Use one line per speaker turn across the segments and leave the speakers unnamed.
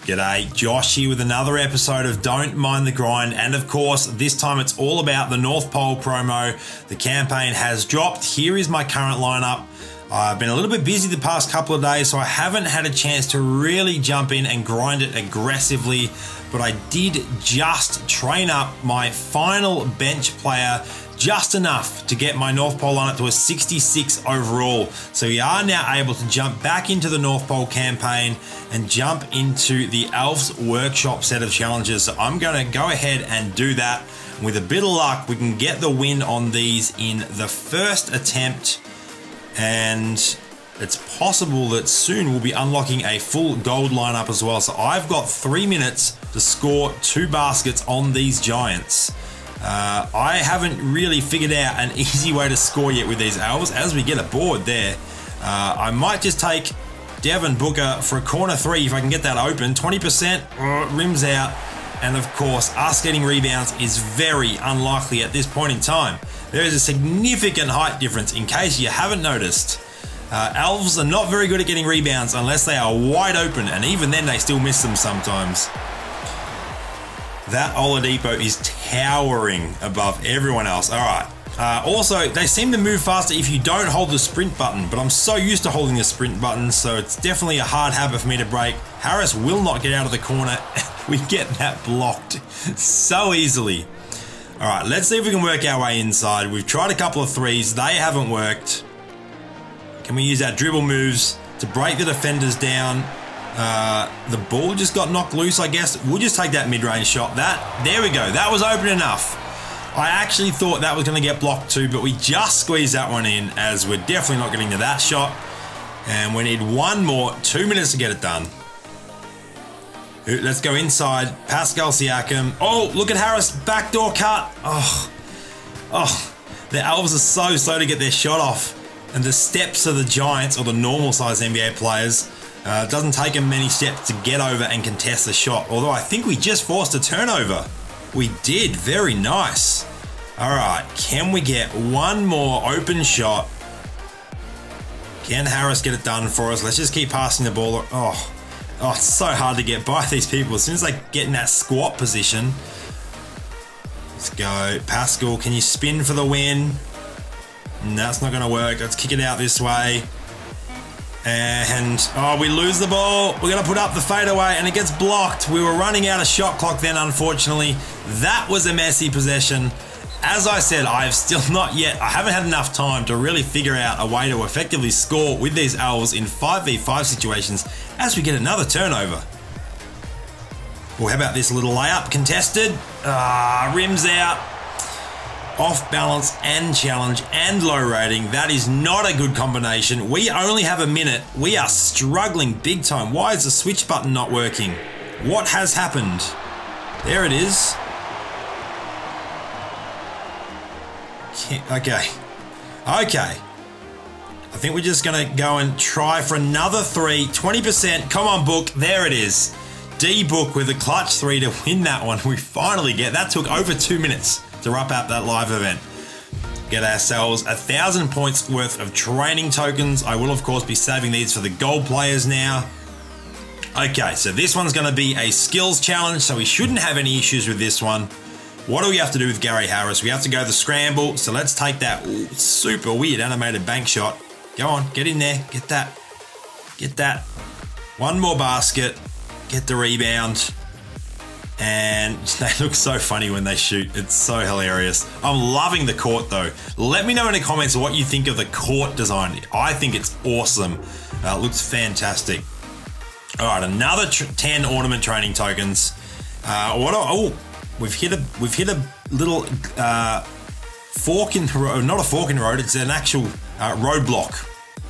G'day, Josh here with another episode of Don't Mind the Grind, and of course this time it's all about the North Pole promo. The campaign has dropped. Here is my current lineup. I've been a little bit busy the past couple of days, so I haven't had a chance to really jump in and grind it aggressively, but I did just train up my final bench player just enough to get my North Pole lineup to a 66 overall. So we are now able to jump back into the North Pole campaign and jump into the Elves Workshop set of challenges. So I'm going to go ahead and do that. With a bit of luck, we can get the win on these in the first attempt, and it's possible that soon we'll be unlocking a full gold lineup as well. So I've got 3 minutes to score 2 baskets on these giants. I haven't really figured out an easy way to score yet with these elves. As we get a board there, I might just take Devin Booker for a corner 3 if I can get that open. 20%, rims out, and of course us getting rebounds is very unlikely at this point in time. There is a significant height difference in case you haven't noticed. Elves are not very good at getting rebounds unless they are wide open, and even then they still miss them sometimes. That Oladipo is towering above everyone else. All right. Also, they seem to move faster if you don't hold the sprint button, but I'm so used to holding the sprint button, so it's definitely a hard habit for me to break. Harris will not get out of the corner. We get that blocked so easily. All right, let's see if we can work our way inside. We've tried a couple of threes. They haven't worked. Can we use our dribble moves to break the defenders down? The ball just got knocked loose, I guess. We'll just take that mid-range shot. There we go. That was open enough. I actually thought that was going to get blocked too, but we just squeezed that one in, as we're definitely not getting to that shot. And we need one more. 2 minutes to get it done. Let's go inside. Pascal Siakam. Oh, look at Harris. Backdoor cut. Oh, the Elves are so slow to get their shot off. And the steps of the Giants, or the normal size NBA players, it doesn't take them many steps to get over and contest the shot. Although I think we just forced a turnover. We did. Very nice. All right. Can we get one more open shot? Can Harris get it done for us? Let's just keep passing the ball. Oh, it's so hard to get by these people. As soon as they get in that squat position. Let's go. Pascal, can you spin for the win? No, that's not going to work. Let's kick it out this way. And, we lose the ball. We're going to put up the fadeaway, and it gets blocked. We were running out of shot clock then, unfortunately. That was a messy possession. As I said, I haven't had enough time to really figure out a way to effectively score with these Elves in 5v5 situations as we get another turnover. Well, how about this little layup contested? Rims out. Off balance and challenge and low rating. That is not a good combination. We only have a minute. We are struggling big time. Why is the switch button not working? What has happened? There it is. Okay. I think we're just going to go and try for another 3. 20%. Come on, Book. There it is. D-Book with a clutch 3 to win that one. We finally get that. Took over 2 minutes to wrap up that live event. Get ourselves 1,000 points worth of training tokens. I will, of course, be saving these for the gold players now. Okay, so this one's going to be a skills challenge, so we shouldn't have any issues with this one. What do we have to do with Gary Harris? We have to go the scramble, so let's take that super weird animated bank shot. Go on, get in there, get that. Get that. One more basket, get the rebound. And they look so funny when they shoot. It's so hilarious. I'm loving the court though. Let me know in the comments what you think of the court design. I think it's awesome. It looks fantastic. All right, another 10 ornament training tokens. We've hit a little fork in the road. Not a fork in the road. It's an actual roadblock.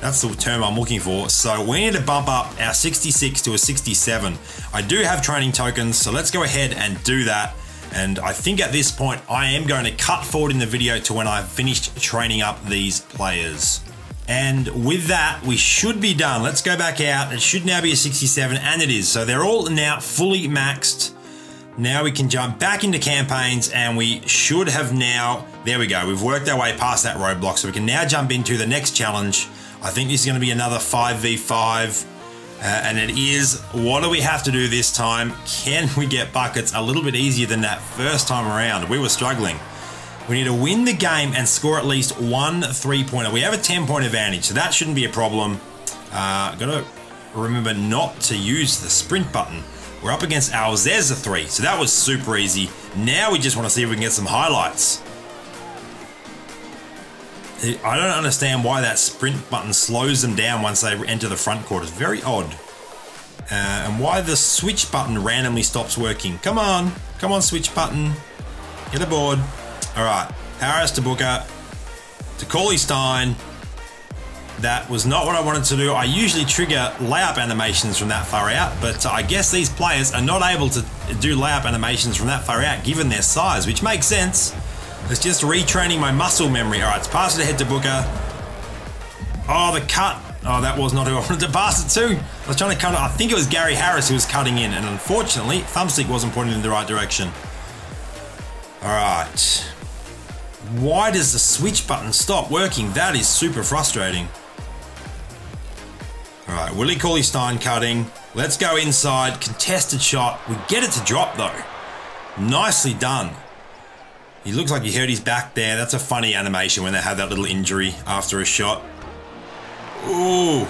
That's the term I'm looking for. So we need to bump up our 66 to a 67. I do have training tokens, so let's go ahead and do that. And I think at this point, I am going to cut forward in the video to when I've finished training up these players. And with that, we should be done. Let's go back out. It should now be a 67, and it is. So they're all now fully maxed. Now we can jump back into campaigns, and we should have now, there we go. We've worked our way past that roadblock, so we can now jump into the next challenge. I think this is going to be another 5v5. And it is, what do we have to do this time? Can we get buckets a little bit easier than that first time around? We were struggling. We need to win the game and score at least 1 3-pointer. We have a 10-point advantage, so that shouldn't be a problem. Got to remember not to use the sprint button. We're up against ours. There's a 3, so that was super easy. Now we just want to see if we can get some highlights. I don't understand why that sprint button slows them down once they enter the front court. It's very odd. And why the switch button randomly stops working. Come on, switch button. Get aboard. All right, Harris to Booker, to Cauley Stein. That was not what I wanted to do. I usually trigger layup animations from that far out, but I guess these players are not able to do layup animations from that far out given their size, which makes sense. It's just retraining my muscle memory. All right, let's pass it ahead to Booker. Oh, the cut. Oh, that was not who I wanted to pass it to. I was trying to cut it. I think it was Gary Harris who was cutting in, and unfortunately, thumbstick wasn't pointing in the right direction. All right. Why does the switch button stop working? That is super frustrating. All right, Willie Cauley-Stein cutting. Let's go inside. Contested shot. We get it to drop, though. Nicely done. He looks like he hurt his back there. That's a funny animation when they have that little injury after a shot. Ooh.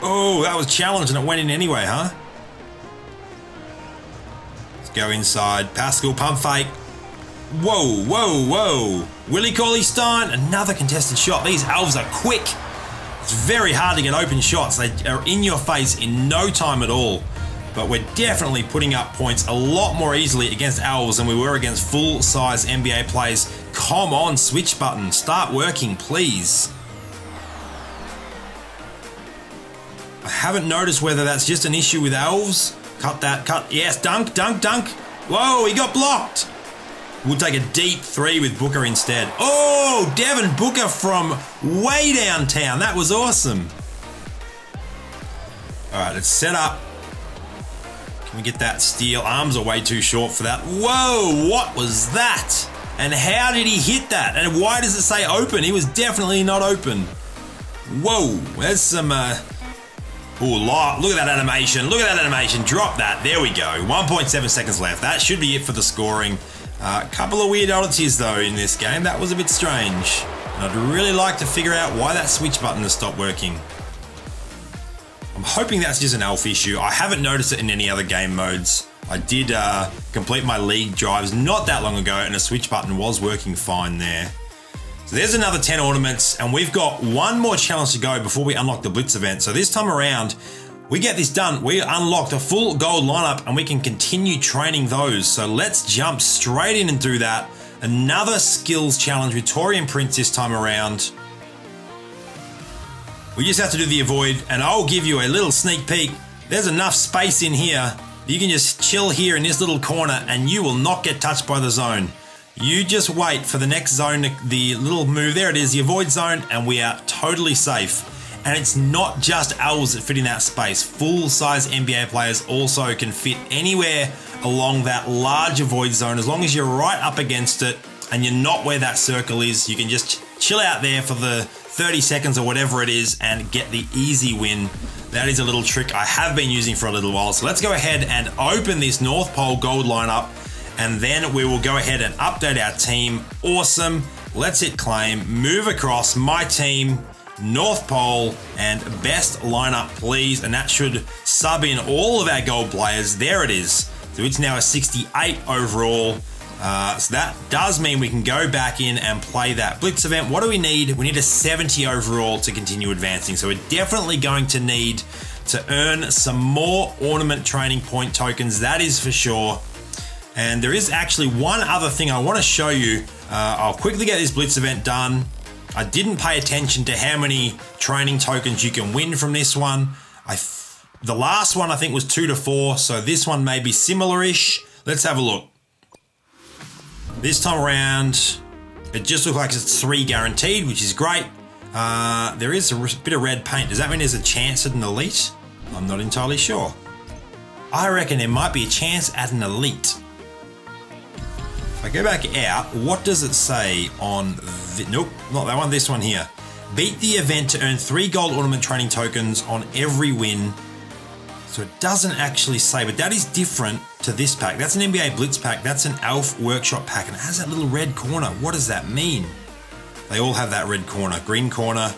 Oh, that was challenged and it went in anyway, huh? Let's go inside. Pascal pump fake. Whoa, whoa, whoa. Willie Cauley-Stein, another contested shot. These elves are quick. It's very hard to get open shots. They are in your face in no time at all. But we're definitely putting up points a lot more easily against elves than we were against full-size NBA players. Come on, switch button. Start working, please. I haven't noticed whether that's just an issue with elves. Cut that, cut. Yes, dunk, dunk, dunk. Whoa, he got blocked. We'll take a deep 3 with Booker instead. Oh, Devin Booker from way downtown. That was awesome. All right, let's set up. Can we get that steal? Arms are way too short for that. Whoa, what was that? And how did he hit that? And why does it say open? He was definitely not open. Whoa, there's some... Ooh, look at that animation. Look at that animation. Drop that. There we go. 1.7 seconds left. That should be it for the scoring. A couple of weird oddities, though, in this game. That was a bit strange. And I'd really like to figure out why that switch button has stopped working. I'm hoping that's just an elf issue. I haven't noticed it in any other game modes. I did complete my league drives not that long ago, and the switch button was working fine there. So there's another 10 ornaments, and we've got one more challenge to go before we unlock the Blitz event. So this time around, we get this done. We unlocked a full gold lineup, and we can continue training those. So let's jump straight in and do that. Another skills challenge with Torian Prince this time around. We just have to do the avoid, and I'll give you a little sneak peek. There's enough space in here. You can just chill here in this little corner, and you will not get touched by the zone. You just wait for the next zone, the little move. There it is, the avoid zone, and we are totally safe. And it's not just elves that fit in that space. Full-size NBA players also can fit anywhere along that large avoid zone. As long as you're right up against it and you're not where that circle is, you can just chill out there for the 30 seconds or whatever it is and get the easy win. That is a little trick I have been using for a little while. So let's go ahead and open this North Pole gold lineup, and then we will go ahead and update our team. Awesome. Let's hit claim, move across my team, North Pole, and best lineup, please. And that should sub in all of our gold players. There it is. So it's now a 68 overall. So that does mean we can go back in and play that Blitz event. What do we need? We need a 70 overall to continue advancing. So we're definitely going to need to earn some more ornament training point tokens. That is for sure. And there is actually one other thing I want to show you. I'll quickly get this Blitz event done. I didn't pay attention to how many training tokens you can win from this one. The last one I think was 2 to 4, so this one may be similar-ish. Let's have a look. This time around, it just looks like it's 3 guaranteed, which is great. There is a bit of red paint. Does that mean there's a chance at an elite? I'm not entirely sure. I reckon there might be a chance at an elite. If I go back out, what does it say on the... Nope, not that one, this one here. Beat the event to earn 3 gold ornament training tokens on every win. So it doesn't actually say, but that is different to this pack. That's an NBA Blitz pack. That's an Elf Workshop pack, and it has that little red corner. What does that mean? They all have that red corner. Green corner.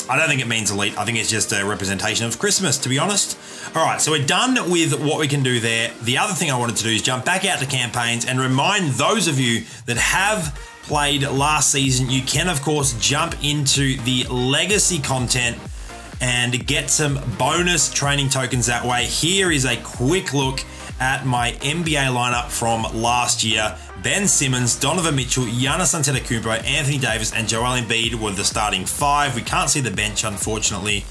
I don't think it means Elite. I think it's just a representation of Christmas, to be honest. All right, so we're done with what we can do there. The other thing I wanted to do is jump back out to campaigns and remind those of you that have played last season, you can, of course, jump into the legacy content and get some bonus training tokens that way. Here is a quick look at my NBA lineup from last year. Ben Simmons, Donovan Mitchell, Giannis Antetokounmpo, Anthony Davis, and Joel Embiid were the starting 5. We can't see the bench, unfortunately.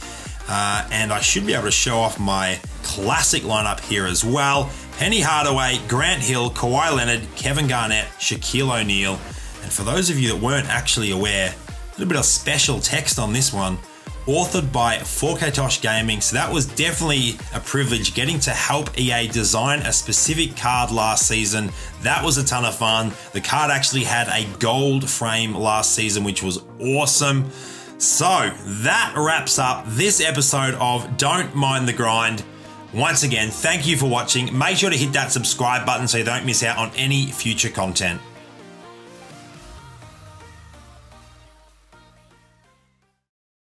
And I should be able to show off my classic lineup here as well. Penny Hardaway, Grant Hill, Kawhi Leonard, Kevin Garnett, Shaquille O'Neal. And for those of you that weren't actually aware, a little bit of special text on this one. Authored by 4K Tosh Gaming, so that was definitely a privilege getting to help EA design a specific card last season. That was a ton of fun. The card actually had a gold frame last season, which was awesome. So that wraps up this episode of Don't Mind the Grind. Once again, thank you for watching. Make sure to hit that subscribe button so you don't miss out on any future content.